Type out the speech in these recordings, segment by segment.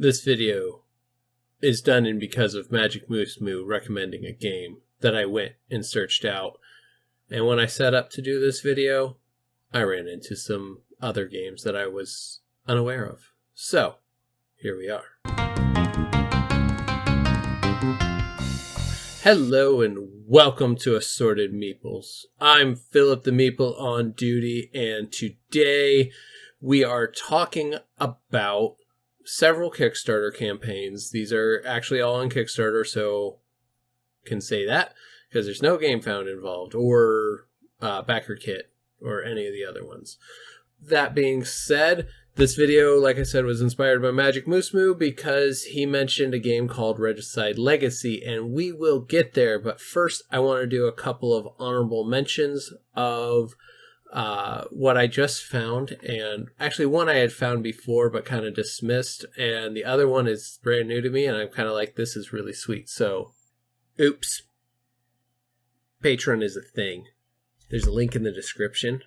This video is done in because of Magic Moose Moo recommending a game that I went and searched out. And when I set up to do this video, I ran into some other games that I was unaware of. So, here we are. Hello and welcome to Assorted Meeples. I'm Phillip the Meeple on duty, and today we are talking about several Kickstarter campaigns. These are actually all on Kickstarter, so can say that because there's no game found involved or backer kit or any of the other ones. That being said, this video, like I said, was inspired by Magic Moose Moo because he mentioned a game called Regicide Legacy, and we will get there. But first, I want to do a couple of honorable mentions of what I just found, and actually one I had found before but kind of dismissed, and the other one is brand new to me, and I'm kind of like, this is really sweet. So, oops. Patreon is a thing. There's a link in the description.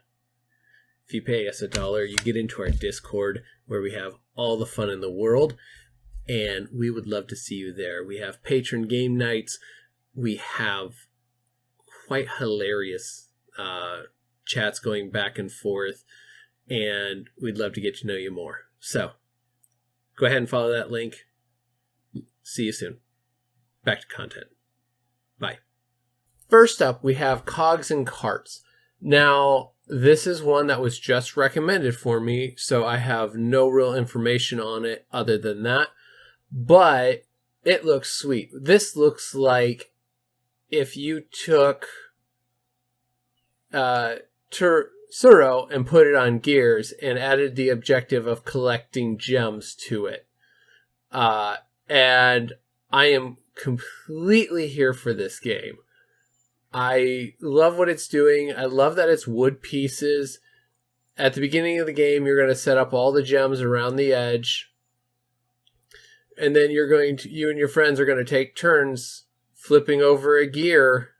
If you pay us $1, you get into our Discord where we have all the fun in the world, and we would love to see you there. We have patron game nights. We have quite hilarious chats going back and forth, and we'd love to get to know you more. So, go ahead and follow that link. See you soon. Back to content. Bye. First up, we have Cogs Carts. Now, this is one that was just recommended for me, so I have no real information on it other than that. But it looks sweet. This looks like if you took Tsuro and put it on gears and added the objective of collecting gems to it. And I am completely here for this game. I love what it's doing. I love that it's wood pieces. At the beginning of the game, you're going to set up all the gems around the edge. And then you and your friends are going to take turns flipping over a gear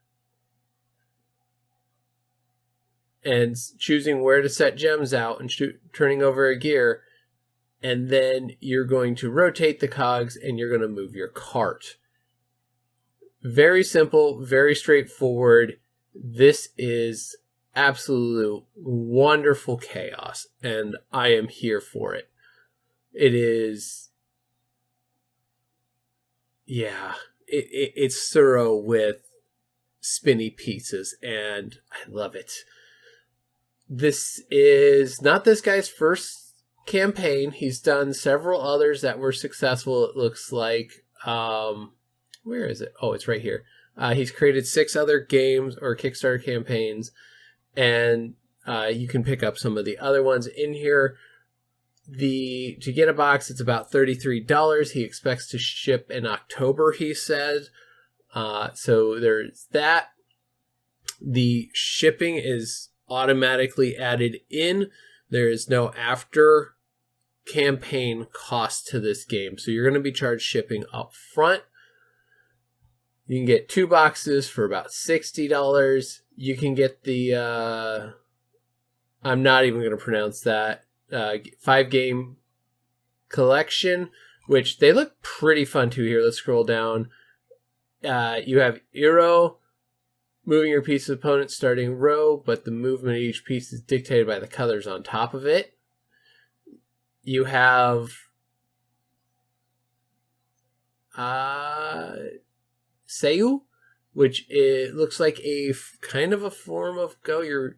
and choosing where to set gems out and turning over a gear. And then you're going to rotate the cogs and you're going to move your cart. Very simple, very straightforward. This is absolute wonderful chaos, and I am here for it. It is, yeah, it's Tsuro with spinny pieces, and I love it. This is not this guy's first campaign. He's done several others that were successful, it looks like. Where is it? Oh, it's right here. He's created 6 other games or Kickstarter campaigns, and you can pick up some of the other ones in here. To get a box, it's about $33. He expects to ship in October, he says. So there's that. The shipping is automatically added in. There is no after campaign cost to this game, so you're going to be charged shipping up front. You can get 2 boxes for about $60. You can get the, I'm not even going to pronounce that, 5-game collection, which they look pretty fun too here. Let's scroll down. You have Tsuro, moving your piece of opponent's starting row, but the movement of each piece is dictated by the colors on top of it. You have Seiyuu, which it looks like a kind of a form of Go. You're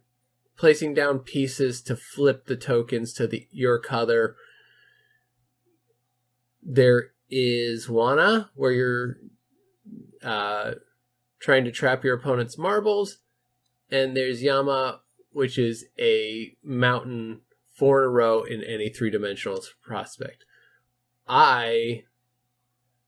placing down pieces to flip the tokens to your color. There is Wana, where you're trying to trap your opponent's marbles. And there's Yama, which is a mountain 4 in a row in any 3-dimensional prospect. I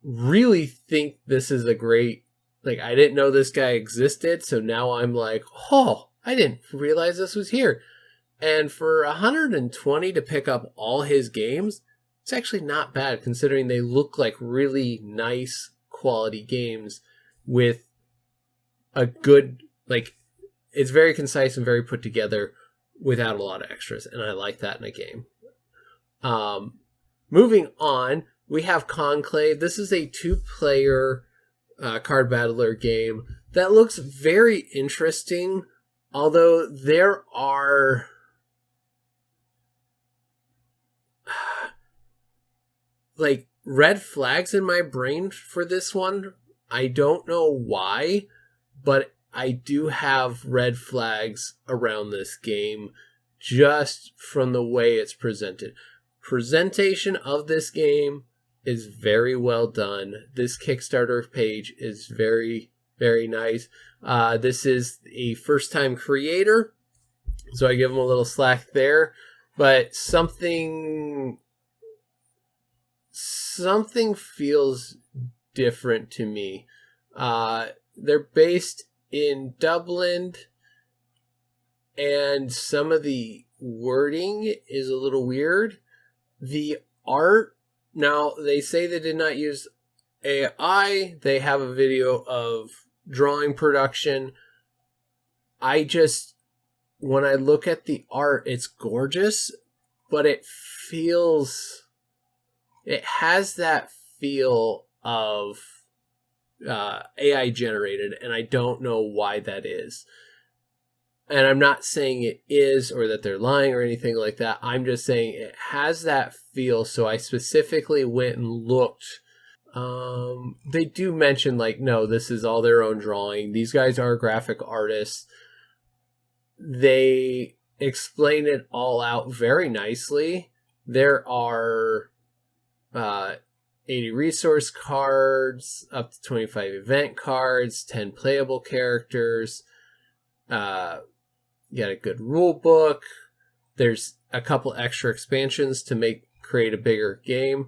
really think this is a great, like, I didn't know this guy existed, so now I'm like, oh, I didn't realize this was here. And for $120 to pick up all his games, it's actually not bad considering they look like really nice quality games with a good, like, it's very concise and very put together without a lot of extras, and I like that in a game. Moving on, we have Conclave. This is a 2-player card battler game that looks very interesting, although there are like red flags in my brain for this one. I don't know why, but I do have red flags around this game just from the way it's presented. Presentation of this game is very well done. This Kickstarter page is very, very nice. This is a first-time creator, so I give him a little slack there. But something feels different to me. They're based in Dublin, and some of the wording is a little weird. The art, now they say they did not use AI. They have a video of drawing production. When I look at the art, it's gorgeous, but it has that feel of AI generated, and I don't know why that is. And I'm not saying it is or that they're lying or anything like that. I'm just saying it has that feel, so I specifically went and looked. They do mention, like, no, this is all their own drawing. These guys are graphic artists. They explain it all out very nicely. There are 80 resource cards, up to 25 event cards, 10 playable characters. You got a good rule book. There's a couple extra expansions to create a bigger game.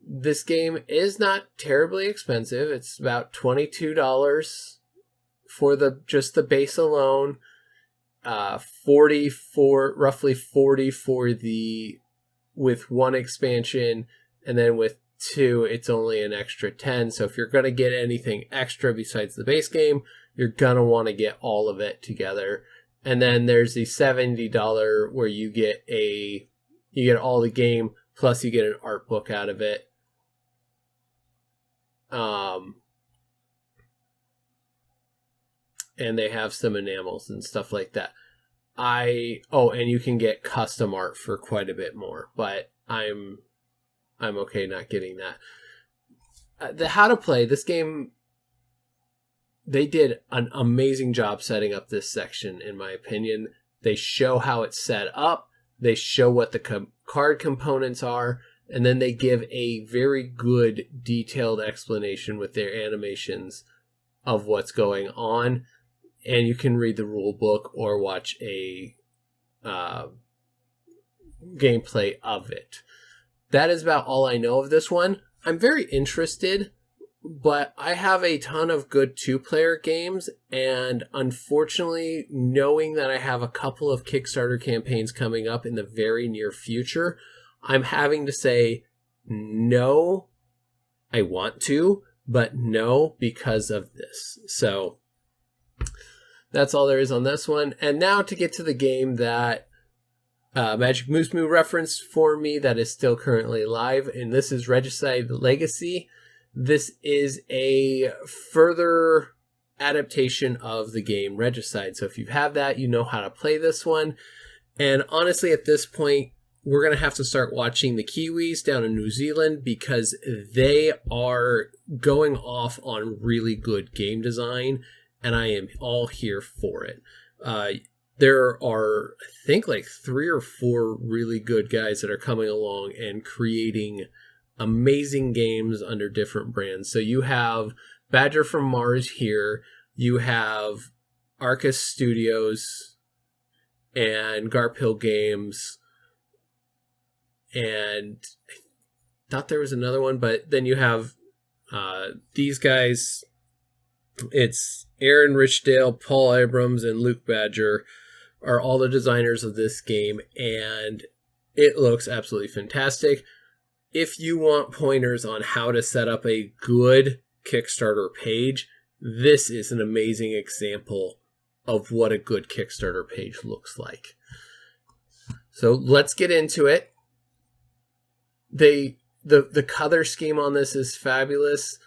This game is not terribly expensive. It's about $22 for just the base alone. roughly 40 with one expansion, and then with 2 it's only an extra 10. So if you're going to get anything extra besides the base game, you're going to want to get all of it together. And then there's the $70 where you get all the game, plus you get an art book out of it. And they have some enamels and stuff like that. And you can get custom art for quite a bit more, but I'm okay not getting that. The how to play this game, they did an amazing job setting up this section, in my opinion. They show how it's set up, they show what the card components are, and then they give a very good detailed explanation with their animations of what's going on. And you can read the rule book or watch a gameplay of it. That is about all I know of this one. I'm very interested, but I have a ton of good 2-player games, and unfortunately, knowing that I have a couple of Kickstarter campaigns coming up in the very near future, I'm having to say no. I want to, but no, because of this. So that's all there is on this one. And now to get to the game that Magic Moose Moo referenced for me that is still currently live, and this is Regicide Legacy. This is a further adaptation of the game Regicide. So if you have that, you know how to play this one. And honestly, at this point, we're going to have to start watching the Kiwis down in New Zealand, because they are going off on really good game design, and I am all here for it. There are, I think, like 3 or 4 really good guys that are coming along and creating amazing games under different brands. So you have Badger from Mars here, you have Arcus Studios and Garphill Games, and I thought there was another one, but then you have these guys. It's Aaron Richdale, Paul Abrams, and Luke Badger are all the designers of this game, and it looks absolutely fantastic. If you want pointers on how to set up a good Kickstarter page, this is an amazing example of what a good Kickstarter page looks like. So let's get into it. They The color scheme on this is fabulous.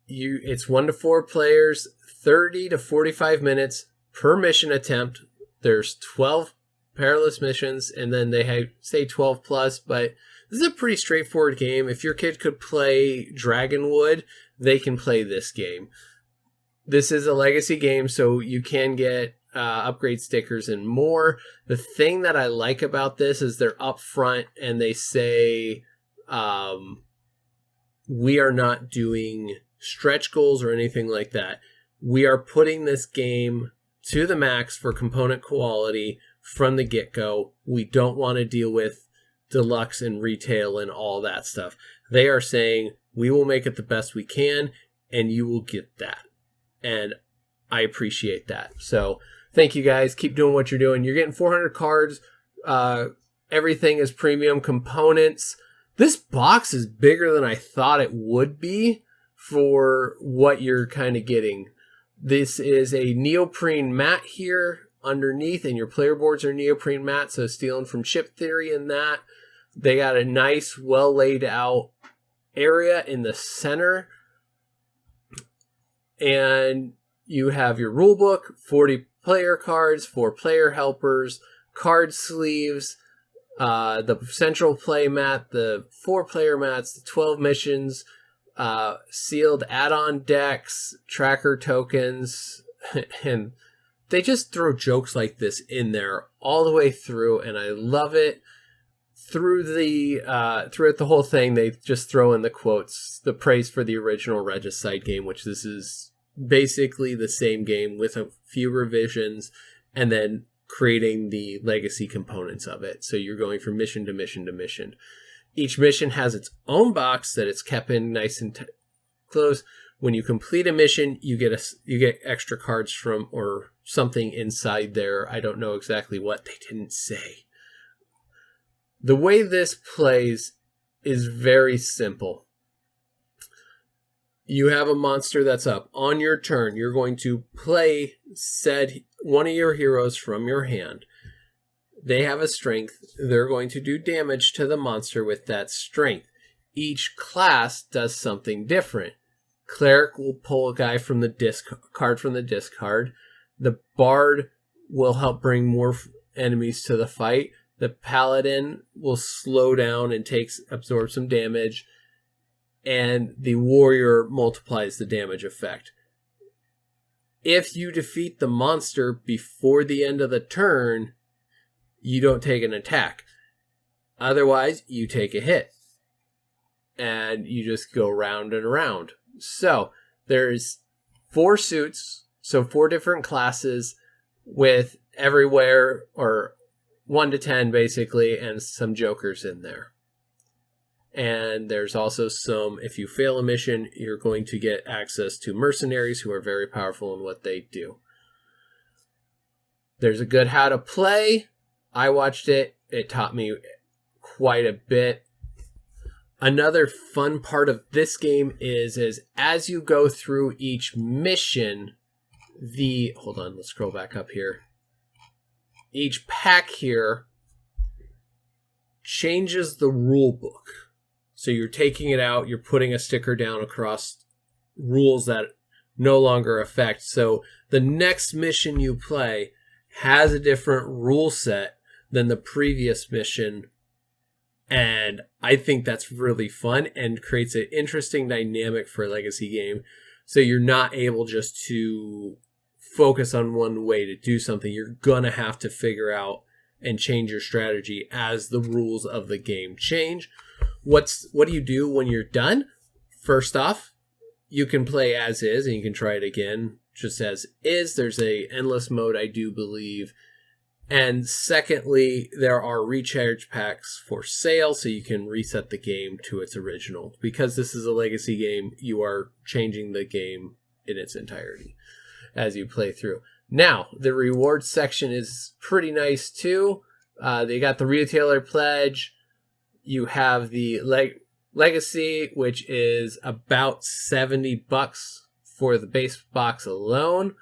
It's 1 to 4 players, 30 to 45 minutes per mission attempt. There's 12 perilous missions, and then they say 12 plus, but this is a pretty straightforward game. If your kid could play Dragonwood, they can play this game. This is a legacy game, so you can get upgrade stickers and more. The thing that I like about this is they're upfront and they say, we are not doing stretch goals or anything like that. We are putting this game to the max for component quality from the get-go. We don't want to deal with deluxe and retail and all that stuff. They are saying, we will make it the best we can, and you will get that. And I appreciate that. So thank you guys. Keep doing what you're doing. You're getting 400 cards. Everything is premium components. This box is bigger than I thought it would be for what you're kind of getting. This is a neoprene mat here underneath, and your player boards are neoprene mat, so stealing from Ship Theory in that. They got a nice, well laid out area in the center. And you have your rule book, 40 player cards, 4 player helpers, card sleeves, the central play mat, the 4 player mats, the 12 missions, sealed add-on decks, tracker tokens, and they just throw jokes like this in there all the way through, and I love it. Throughout the whole thing, they just throw in the quotes, the praise for the original Regicide game, which this is basically the same game with a few revisions, and then creating the legacy components of it. So you're going from mission to mission to mission. Each mission has its own box that it's kept in nice and close. When you complete a mission, you get extra cards from or something inside there. I don't know exactly what. They didn't say. The way this plays is very simple. You have a monster that's up. On your turn, you're going to play one of your heroes from your hand. They have a strength. They're going to do damage to the monster with that strength. Each class does something different. Cleric will pull a guy from the card from the discard. The Bard will help bring more enemies to the fight. The Paladin will slow down and absorb some damage. And the Warrior multiplies the damage effect. If you defeat the monster before the end of the turn, you don't take an attack. Otherwise, you take a hit. And you just go round and around. So, there's 4 suits, so 4 different classes with everywhere, or 1 to 10 basically, and some jokers in there. And there's also if you fail a mission, you're going to get access to mercenaries who are very powerful in what they do. There's a good how to play. I watched it. It taught me quite a bit. Another fun part of this game is as you go through each mission, hold on, let's scroll back up here. Each pack here changes the rule book. So you're taking it out, you're putting a sticker down across rules that no longer affect. So the next mission you play has a different rule set than the previous mission. And I think that's really fun and creates an interesting dynamic for a legacy game. So you're not able just to focus on one way to do something. You're going to have to figure out and change your strategy as the rules of the game change. What do you do when you're done? First off, you can play as is and you can try it again just as is. There's a endless mode, I do believe. And secondly, there are recharge packs for sale, so you can reset the game to its original. Because this is a legacy game, you are changing the game in its entirety as you play through. Now, the rewards section is pretty nice too. They got the retailer pledge. You have the legacy, which is about $70 for the base box alone.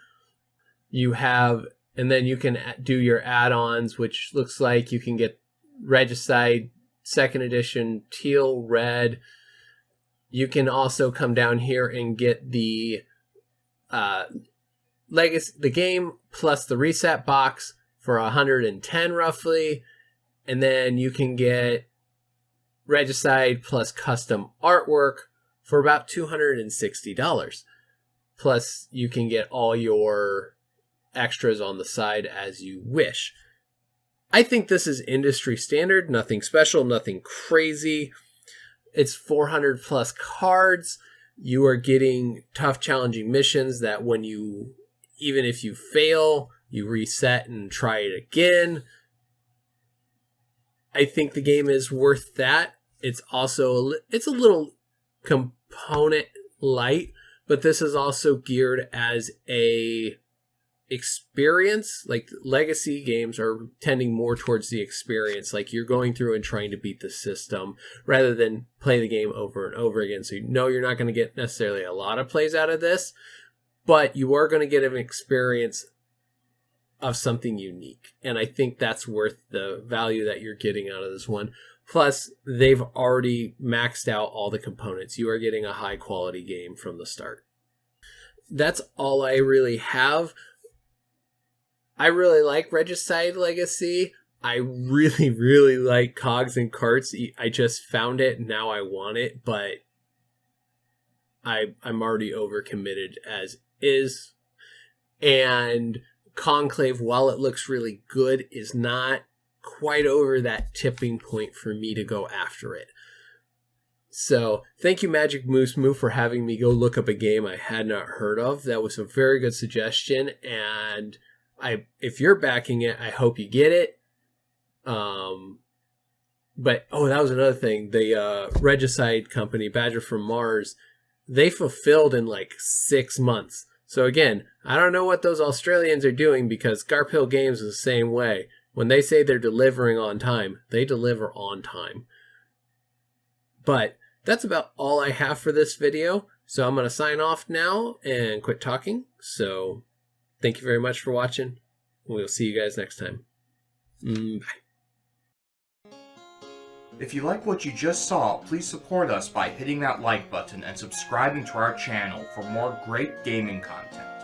And then you can do your add-ons, which looks like you can get Regicide second edition, teal, red. You can also come down here and get the Legacy, the game plus the reset box for $110 roughly, and then you can get Regicide plus custom artwork for about $260. Plus, you can get all your extras on the side as you wish. I think this is industry standard, nothing special, nothing crazy. It's 400 plus cards. You are getting tough, challenging missions that when you, even if you fail, you reset and try it again. I think the game is worth that. It's also, it's a little component light, but this is also geared as a experience. Like legacy games are tending more towards the experience. Like you're going through and trying to beat the system rather than play the game over and over again. So you know you're not going to get necessarily a lot of plays out of this, but you are going to get an experience of something unique. And I think that's worth the value that you're getting out of this one. Plus, they've already maxed out all the components. You are getting a high quality game from the start. That's all I really have. I really like Regicide Legacy. I really, really like Cogs and Carts. I just found it. Now I want it, but I'm already overcommitted as is. And Conclave, while it looks really good, is not quite over that tipping point for me to go after it. So thank you, Magic Moose Moo, for having me go look up a game I had not heard of. That was a very good suggestion, and if you're backing it, I hope you get it. But that was another thing. The Regicide company, Badger from Mars, they fulfilled in like 6 months. So again, I don't know what those Australians are doing, because Garphill Games is the same way. When they say they're delivering on time, they deliver on time. But that's about all I have for this video. So I'm going to sign off now and quit talking. So thank you very much for watching. We'll see you guys next time. Bye. If you like what you just saw, please support us by hitting that like button and subscribing to our channel for more great gaming content.